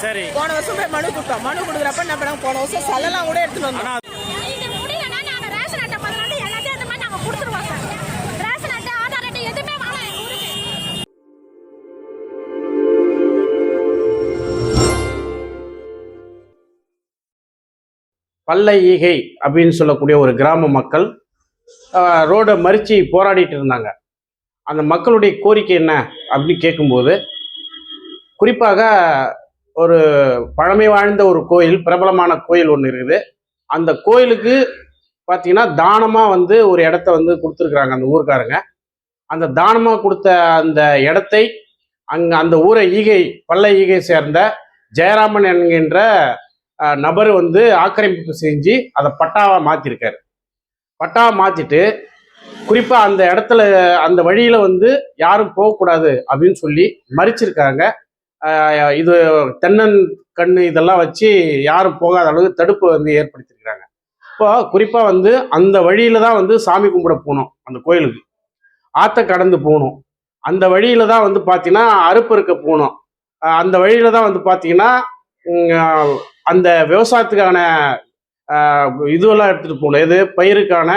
சரி. போன வருஷம் போய் மனு கொடுத்தோம். மனு கொடுக்குறப்ப என்ன பண்ணாங்க, போன வருஷம் சலெல்லாம் கூட எடுத்துட்டு வந்தோம். பல்லை ஈகை அப்படின்னு சொல்லக்கூடிய ஒரு கிராம மக்கள் ரோடை மறித்து போராடிட்டு இருந்தாங்க. அந்த மக்களுடைய கோரிக்கை என்ன அப்படின்னு கேட்கும்போது, குறிப்பாக ஒரு பழமை வாழ்ந்த ஒரு கோயில், பிரபலமான கோயில் ஒன்று இருக்குது. அந்த கோயிலுக்கு பார்த்தீங்கன்னா தானமாக ஒரு இடத்த கொடுத்துருக்குறாங்க அந்த ஊருக்காரங்க. அந்த தானமாக கொடுத்த அந்த இடத்தை அந்த ஊரை பல்லை ஈகை சேர்ந்த ஜெயராமன் என்கின்ற நபர் ஆக்கிரமிப்பு செஞ்சு அதை பட்டாவை மாற்றிருக்காரு. பட்டாவை மாற்றிட்டு குறிப்பாக அந்த இடத்துல அந்த வழியில் யாரும் போகக்கூடாது அப்படின்னு சொல்லி மறிச்சிருக்காங்க. இது தென்னன் கண்ணு இதெல்லாம் வச்சு யாரும் போகாத அளவுக்கு தடுப்பு ஏற்படுத்தியிருக்கிறாங்க. இப்போ குறிப்பாக அந்த வழியில தான் சாமி கும்பிட போகணும். அந்த கோயிலுக்கு ஆற்ற கடந்து போகணும். அந்த வழியில தான் பார்த்தீங்கன்னா அறுப்பறுக்க போகணும். அந்த வழியில தான் பார்த்தீங்கன்னா அந்த விவசாயத்துக்கான இதுவெல்லாம் எடுத்துகிட்டு போகணும். எது பயிருக்கான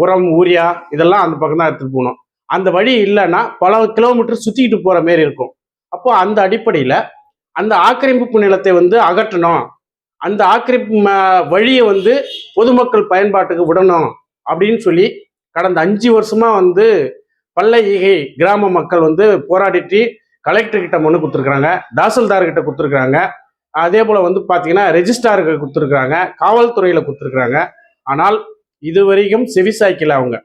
உரம் ஊரியா இதெல்லாம் அந்த பக்கம் தான் எடுத்துகிட்டு போகணும். அந்த வழி இல்லைன்னா பல கிலோமீட்டர் சுற்றிக்கிட்டு போகிற மாரி இருக்கும். அப்போ அந்த அடிப்படையில் அந்த ஆக்கிரமிப்பு நிலத்தை அகற்றணும், அந்த ஆக்கிரமிப்பு வழியை பொதுமக்கள் பயன்பாட்டுக்கு விடணும் அப்படின்னு சொல்லி கடந்த 5 வருஷமா பல்லை ஈகை கிராம மக்கள் போராடிட்டு கலெக்டர்கிட்ட மனு கொடுத்துருக்குறாங்க, தாசில்தார்கிட்ட கொடுத்துருக்குறாங்க, அதே போல் பார்த்தீங்கன்னா ரெஜிஸ்ட்ராருக்கு கொடுத்துருக்குறாங்க, காவல்துறையில் கொடுத்துருக்குறாங்க. ஆனால் இதுவரைக்கும் செவிசாய்க்கல. அவங்க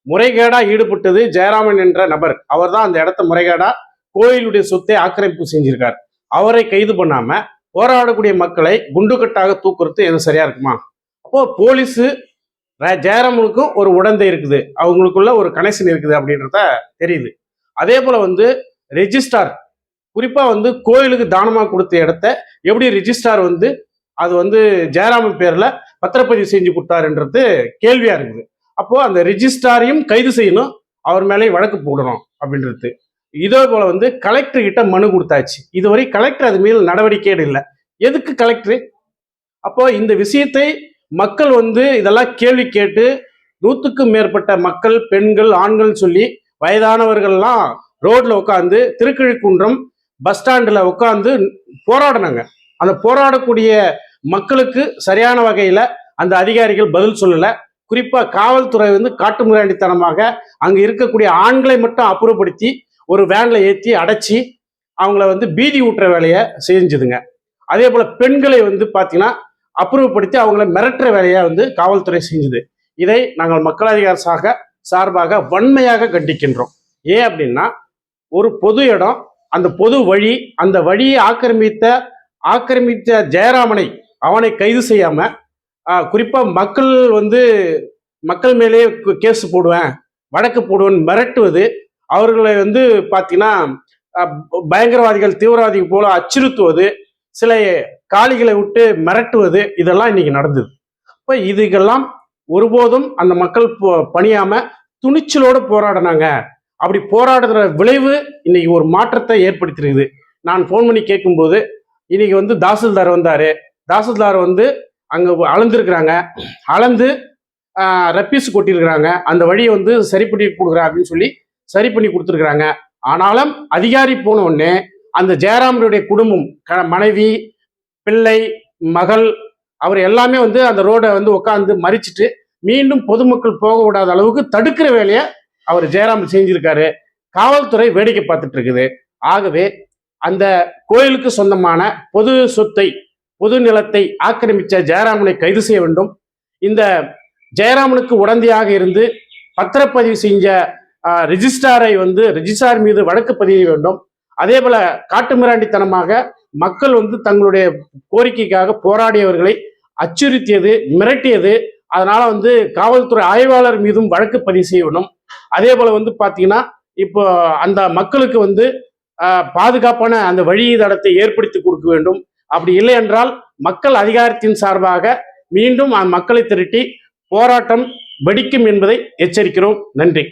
முறைகேடாக ஈடுபட்டது ஜெயராமன் என்ற நபர். அவர் தான் அந்த இடத்த முறைகேடாக கோயிலுடைய சொத்தை ஆக்கிரமிப்பு செஞ்சிருக்கார். அவரை கைது பண்ணாமல் போராடக்கூடிய மக்களை குண்டுக்கட்டாக தூக்குறது எது சரியா இருக்குமா? அப்போ போலீஸு ஜெயராமனுக்கும் ஒரு உடந்தை இருக்குது, அவங்களுக்குள்ள ஒரு கனெக்ஷன் இருக்குது அப்படின்றத தெரியுது. அதே போல் ரெஜிஸ்ட்ரார் குறிப்பாக கோயிலுக்கு தானமாக கொடுத்த இடத்த எப்படி ரெஜிஸ்ட்ரார் அது ஜெயராமன் பேரில் பத்திரப்பதிவு செஞ்சு கொடுத்தாருன்றது கேள்வியாக இருக்குது. அப்போது அந்த ரெஜிஸ்ட்ராரையும் கைது செய்யணும், அவர் மேலே வழக்கு போடணும் அப்படின்றது. இதே போல் கலெக்டர்கிட்ட மனு கொடுத்தாச்சு. இதுவரை கலெக்டர் அது மீது நடவடிக்கை இல்லை. எதுக்கு கலெக்டர்? அப்போது இந்த விஷயத்தை மக்கள் இதெல்லாம் கேள்வி கேட்டு 100க்கும் மேற்பட்ட மக்கள், பெண்கள், ஆண்கள் சொல்லி வயதானவர்கள்லாம் ரோட்ல உட்காந்து திருக்கழிக்குன்றம் பஸ் ஸ்டாண்டில் உட்காந்து போராடினாங்க. அந்த போராடக்கூடிய மக்களுக்கு சரியான வகையில் அந்த அதிகாரிகள் பதில் சொல்லலை. குறிப்பாக காவல்துறை காட்டுமிராண்டித்தனமாக அங்கே இருக்கக்கூடிய ஆண்களை மட்டும் அப்புறப்படுத்தி ஒரு வேனில் ஏற்றி அடைச்சி அவங்கள பீதி ஊட்டுற வேலையை செஞ்சுதுங்க. அதே போல் பெண்களை பார்த்தீங்கன்னா அப்புறப்படுத்தி அவங்கள மிரட்டுற வேலையை காவல்துறை செஞ்சுது. இதை நாங்கள் மக்கள் அதிகார சார்பாக வன்மையாக கண்டிக்கின்றோம். ஏன் அப்படின்னா, ஒரு பொது இடம், அந்த பொது வழி, அந்த வழியை ஆக்கிரமித்த ஜெயராமனை அவனை கைது செய்யாம குறிப்பாக மக்கள் மேலே கேஸ் போடுவேன், வழக்கு போடுவேன் மிரட்டுவது, அவர்களை பார்த்தீங்கன்னா பயங்கரவாதிகள், தீவிரவாதிகள் போல அச்சுறுத்துவது, சில காளிகளை விட்டு மிரட்டுவது, இதெல்லாம் இன்னைக்கு நடந்தது. இப்போ இதுக்கெல்லாம் ஒருபோதும் அந்த மக்கள் பணியாம துணிச்சலோடு போராடினாங்க. அப்படி போராடுற விளைவு இன்னைக்கு ஒரு மாற்றத்தை ஏற்படுத்திருக்குது. நான் ஃபோன் பண்ணி கேட்கும்போது இன்னைக்கு தாசில்தார் வந்தார். தாசில்தார் அங்கே அளந்துருக்குறாங்க, அளந்து ரப்பீஸ் கொட்டியிருக்கிறாங்க, அந்த வழியை சரி பண்ணி கொடுக்குறேன் அப்படின்னு சொல்லி சரி பண்ணி கொடுத்துருக்குறாங்க. ஆனாலும் அதிகாரி போன உடனே அந்த ஜெயராமனுடைய குடும்பம், மனைவி, பிள்ளை, மகள், அவர் எல்லாமே அந்த ரோடை உட்காந்து மறிச்சிட்டு மீண்டும் பொதுமக்கள் போக விடாத அளவுக்கு தடுக்கிற வேலையை அவர் ஜெயராமன் செஞ்சிருக்காரு. காவல்துறை வேடிக்கை பார்த்துட்டு இருக்குது. ஆகவே அந்த கோயிலுக்கு சொந்தமான பொது சொத்தை, பொது நிலத்தை ஆக்கிரமித்த ஜெயராமனை கைது செய்ய வேண்டும். இந்த ஜெயராமனுக்கு உடந்தையாக இருந்து பத்திரப்பதிவு செஞ்ச ரெஜிஸ்ட்ராரை ரெஜிஸ்ட்ரார் மீது வழக்கு பதிய வேண்டும். அதே போல காட்டுமிராண்டித்தனமாக மக்கள் தங்களுடைய கோரிக்கைக்காக போராடியவர்களை அச்சுறுத்தியது, மிரட்டியது, அதனால காவல்துறை ஆய்வாளர் மீதும் வழக்கு பதிவு செய்யணும். அதே போல பார்த்தீங்கன்னா இப்போ அந்த மக்களுக்கு பாதுகாப்பான அந்த வழி தடத்தை ஏற்படுத்தி கொடுக்க வேண்டும். அப்படி இல்லை என்றால் மக்கள் அதிகாரத்தின் சார்பாக மீண்டும் மக்களை திரட்டி போராட்டம் வெடிக்கும் என்பதை எச்சரிக்கிறோம். நன்றி.